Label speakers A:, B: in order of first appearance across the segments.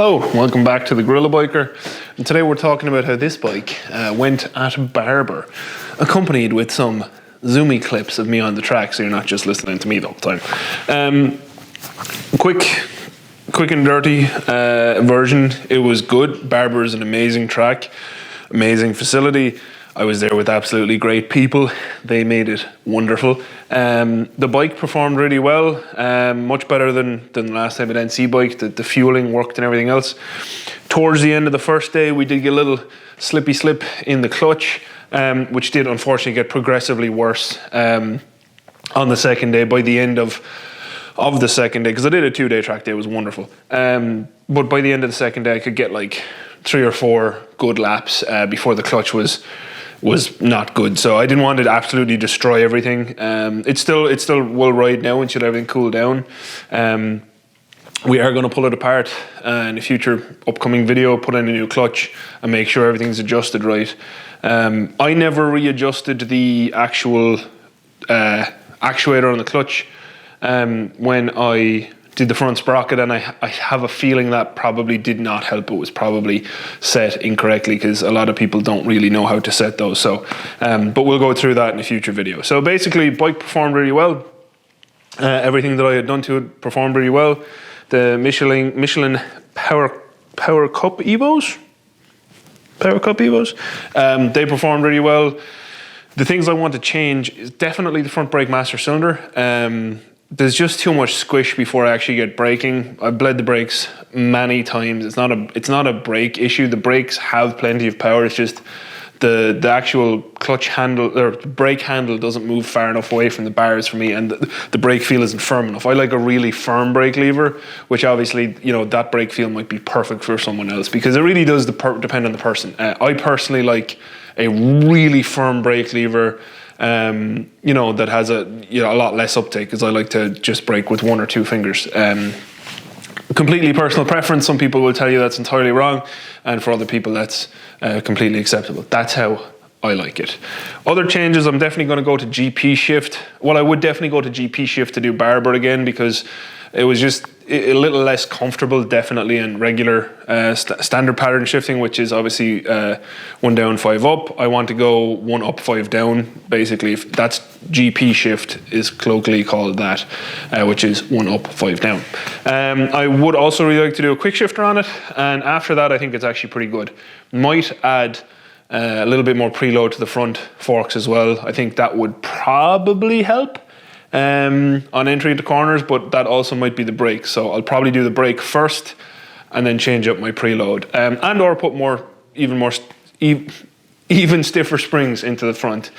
A: Hello, welcome back to the GorillaBiker, and today we're talking about how this bike went at Barber, accompanied with some zoomy clips of me on the track, so you're not just listening to me the whole time. Quick and dirty version. It was good. Barber is an amazing track, amazing facility. I was there with absolutely great people. They made it wonderful. The bike performed really well, much better than the last time at NC bike. The fueling worked and everything else. Towards the end of the first day, we did get a little slippy slip in the clutch, which did unfortunately get progressively worse on the second day. By the end of the second day, because I did a 2-day track day, it was wonderful. But by the end of the second day, I could get like 3 or 4 good laps before the clutch was not good. So I didn't want to absolutely destroy everything. It still will ride now until everything cool down. We are going to pull it apart in a future upcoming video, put in a new clutch and make sure everything's adjusted right. I never readjusted the actual actuator on the clutch when I did the front sprocket, and I have a feeling that probably did not help. It was probably set incorrectly because a lot of people don't really know how to set those. So, but we'll go through that in a future video. So basically, bike performed really well. Everything that I had done to it performed really well. The Michelin Power Cup Evos, they performed really well. The things I want to change is definitely the front brake master cylinder. There's just too much squish before I actually get braking. I've bled the brakes many times. It's not a brake issue. The brakes have plenty of power. It's just the actual clutch handle or brake handle doesn't move far enough away from the bars for me, and the brake feel isn't firm enough. I like a really firm brake lever, which obviously, you know, that brake feel might be perfect for someone else because it really does depend on the person. I personally like a really firm brake lever. You know, that has a lot less uptake, because I like to just brake with 1 or 2 fingers. Completely personal preference. Some people will tell you that's entirely wrong, and for other people that's completely acceptable. That's how I like it. Other changes, I'm definitely going to go to GP shift. Well, I would definitely go to GP shift to do Barber again, because it was just a little less comfortable, definitely, in regular standard pattern shifting, which is obviously 1 down, 5 up. I want to go 1 up, 5 down. Basically, if that's GP shift is colloquially called that, which is 1 up, 5 down. I would also really like to do a quick shifter on it, and after that, I think it's actually pretty good. Might add a little bit more preload to the front forks as well. I think that would probably help on entry into corners, but that also might be the brake. So I'll probably do the brake first and then change up my preload, and or put even stiffer springs into the front,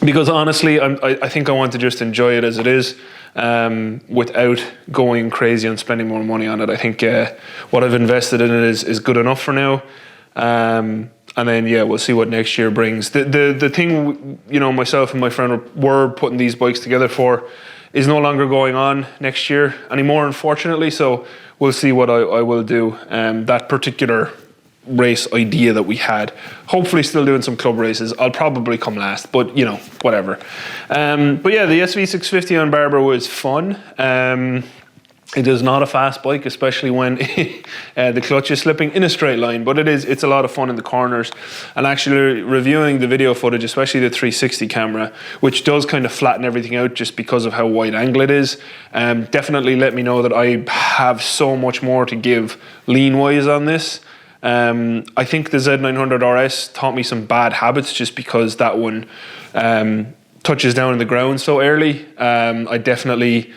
A: because honestly I think I want to just enjoy it as it is, without going crazy and spending more money on it. I think what I've invested in it is good enough for now. And then, yeah, we'll see what next year brings. The thing, you know, myself and my friend were putting these bikes together for is no longer going on next year anymore, unfortunately. So we'll see what I will do. That particular race idea that we had, hopefully still doing some club races. I'll probably come last, but, you know, whatever. But yeah, the SV650 on Barber was fun. It is not a fast bike, especially when the clutch is slipping in a straight line, but it's a lot of fun in the corners. And actually reviewing the video footage, especially the 360 camera, which does kind of flatten everything out just because of how wide angle it is, definitely let me know that I have so much more to give lean-wise on this. I think the Z900RS taught me some bad habits just because that one touches down in the ground so early. I definitely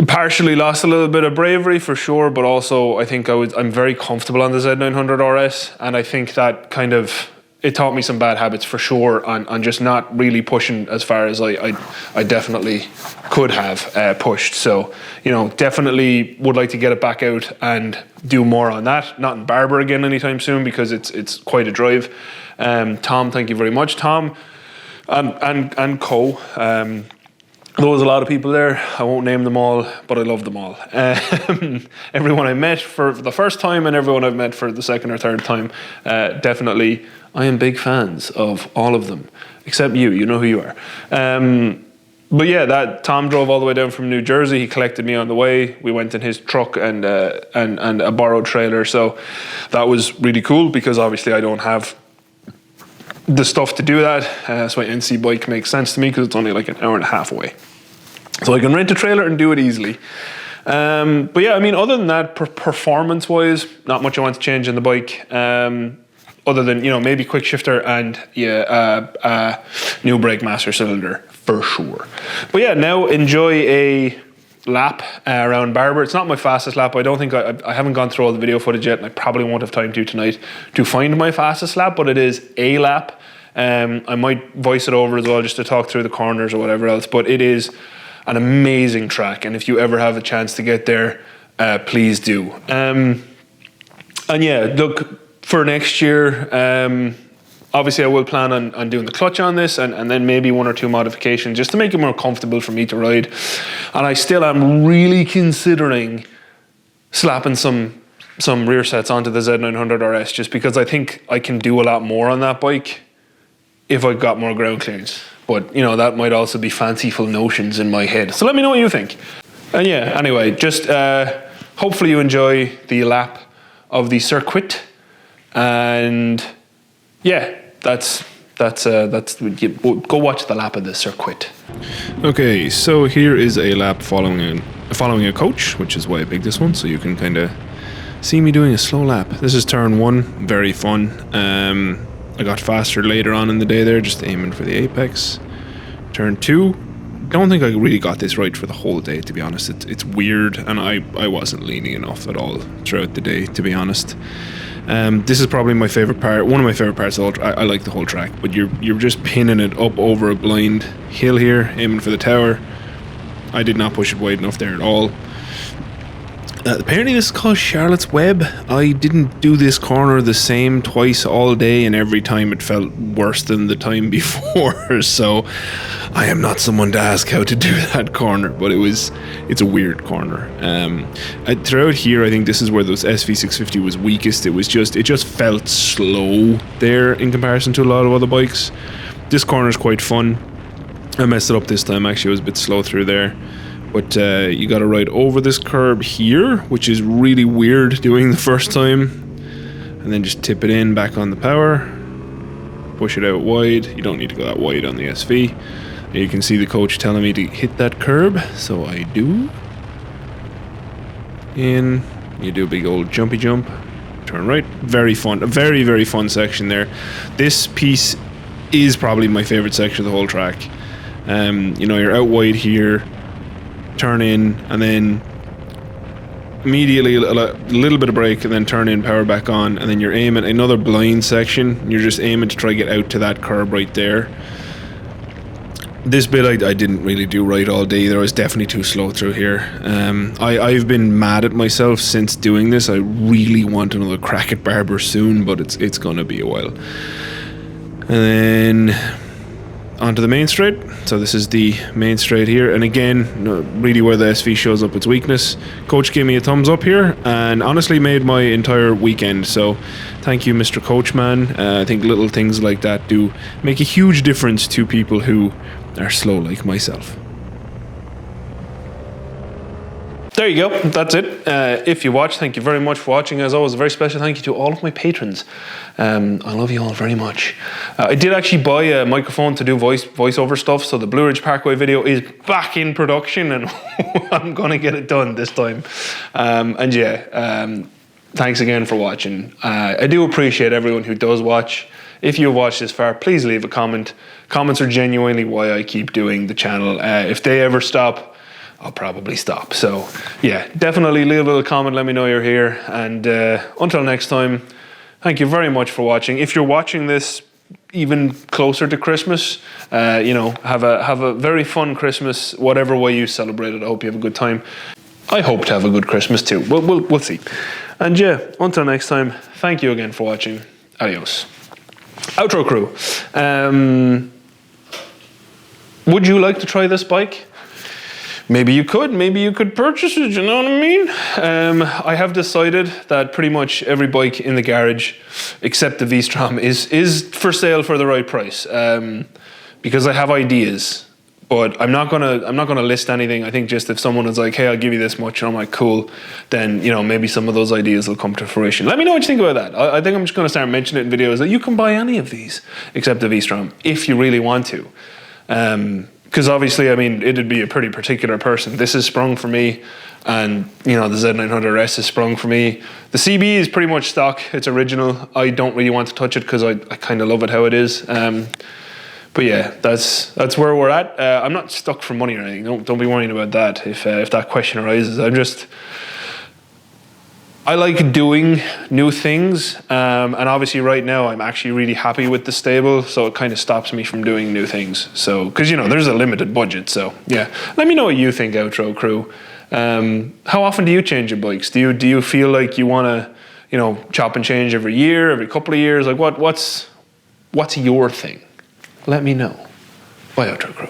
A: partially lost a little bit of bravery for sure, but also I think I'm very comfortable on the Z900RS, and I think that kind of, it taught me some bad habits for sure on just not really pushing as far as I definitely could have pushed. So, you know, definitely would like to get it back out and do more on that. Not in Barber again anytime soon, because it's quite a drive. Tom, thank you very much, Tom, and Co. There was a lot of people there. I won't name them all, but I love them all. Everyone I met for the first time and everyone I've met for the second or third time, definitely, I am big fans of all of them, except you know who you are. But yeah, that Tom drove all the way down from New Jersey. He collected me on the way. We went in his truck and a borrowed trailer. So that was really cool because obviously I don't have the stuff to do that. So my NC bike makes sense to me because it's only like an hour and a half away. So I can rent a trailer and do it easily. But yeah, I mean, other than that, performance-wise, not much I want to change in the bike. Other than, you know, maybe quick shifter and new brake master cylinder for sure. But yeah, now enjoy a lap around Barber. It's not my fastest lap. I don't think I haven't gone through all the video footage yet, and I probably won't have time to tonight to find my fastest lap, but it is a lap. I might voice it over as well just to talk through the corners or whatever else, but it is an amazing track, and if you ever have a chance to get there, please do. And yeah, look, for next year, obviously I will plan on doing the clutch on this and then maybe one or two modifications just to make it more comfortable for me to ride. And I still am really considering slapping some rear sets onto the Z900RS just because I think I can do a lot more on that bike if I got more ground clearance. But, you know, that might also be fanciful notions in my head. So let me know what you think. And yeah, anyway, just hopefully you enjoy the lap of the circuit. And yeah, that's go watch the lap of the circuit. Okay, so here is a lap following a coach, which is why I picked this one, so you can kind of see me doing a slow lap. This is turn 1, very fun. I got faster later on in the day there, just aiming for the apex. Turn 2, don't think I really got this right for the whole day, to be honest. It's weird, and I wasn't leaning enough at all throughout the day, to be honest. This is probably my favorite part, one of my favorite parts of the whole I like the whole track, but you're just pinning it up over a blind hill here, aiming for the tower. I did not push it wide enough there at all. Apparently this is called Charlotte's Web. I didn't do this corner the same twice all day, and every time it felt worse than the time before, so I am not someone to ask how to do that corner, but it's a weird corner. Throughout here, I think this is where those SV650 was weakest. It just felt slow there in comparison to a lot of other bikes. This corner is quite fun. I messed it up this time, actually. I was a bit slow through there. But you got to ride over this curb here, which is really weird doing the first time. And then just tip it in back on the power. Push it out wide. You don't need to go that wide on the SV. And you can see the coach telling me to hit that curb, so I do. In, you do a big old jumpy jump. Turn right. Very fun. A very, very fun section there. This piece is probably my favorite section of the whole track. You know, you're out wide here. Turn in, and then immediately a little bit of brake, and then turn in, power back on, and then you're aiming another blind section. You're just aiming to try to get out to that curb right there. This bit I didn't really do right all day either. I was definitely too slow through here. I've been mad at myself since doing this. I really want another crack at Barber soon, but it's gonna be a while. And then onto the main straight. So this is the main straight here, and again, really where the SV shows up its weakness. Coach gave me a thumbs up here and honestly made my entire weekend, so thank you, Mr. Coachman. I think little things like that do make a huge difference to people who are slow like myself. There you go, that's it. If you watched, thank you very much for watching. As always, a very special thank you to all of my patrons. I love you all very much. I did actually buy a microphone to do voiceover stuff, so the Blue Ridge Parkway video is back in production, and I'm gonna get it done this time. And yeah, thanks again for watching. I do appreciate everyone who does watch. If you've watched this far, please leave a comment. Comments are genuinely why I keep doing the channel. If they ever stop, I'll probably stop. So yeah, definitely leave a little comment, let me know you're here, and until next time, thank you very much for watching. If you're watching this even closer to Christmas, you know, have a very fun Christmas, whatever way you celebrate it. I hope you have a good time. I hope to have a good Christmas too. We'll see. And yeah, until next time, thank you again for watching. Adios. Outro crew. Would you like to try this bike? Maybe you could purchase it, you know what I mean? I have decided that pretty much every bike in the garage, except the V-Strom, is for sale for the right price. Because I have ideas, But I'm not gonna list anything. I think just if someone is like, hey, I'll give you this much, and I'm like, cool, then maybe some of those ideas will come to fruition. Let me know what you think about that. I think I'm just gonna start mentioning it in videos that you can buy any of these except the V-Strom if you really want to. Because obviously, I mean, it'd be a pretty particular person. This is sprung for me, and the Z900RS is sprung for me. The CB is pretty much stock. It's original. I don't really want to touch it because I kind of love it how it is. But yeah, that's where we're at. I'm not stuck for money or anything. Don't be worrying about that if that question arises. I like doing new things, and obviously right now I'm actually really happy with the stable, so it kind of stops me from doing new things. So, because there's a limited budget, so yeah. Let me know what you think, Outro Crew. How often do you change your bikes? Do you feel like you want to, chop and change every year, every couple of years? Like what's your thing? Let me know. Bye, Outro Crew.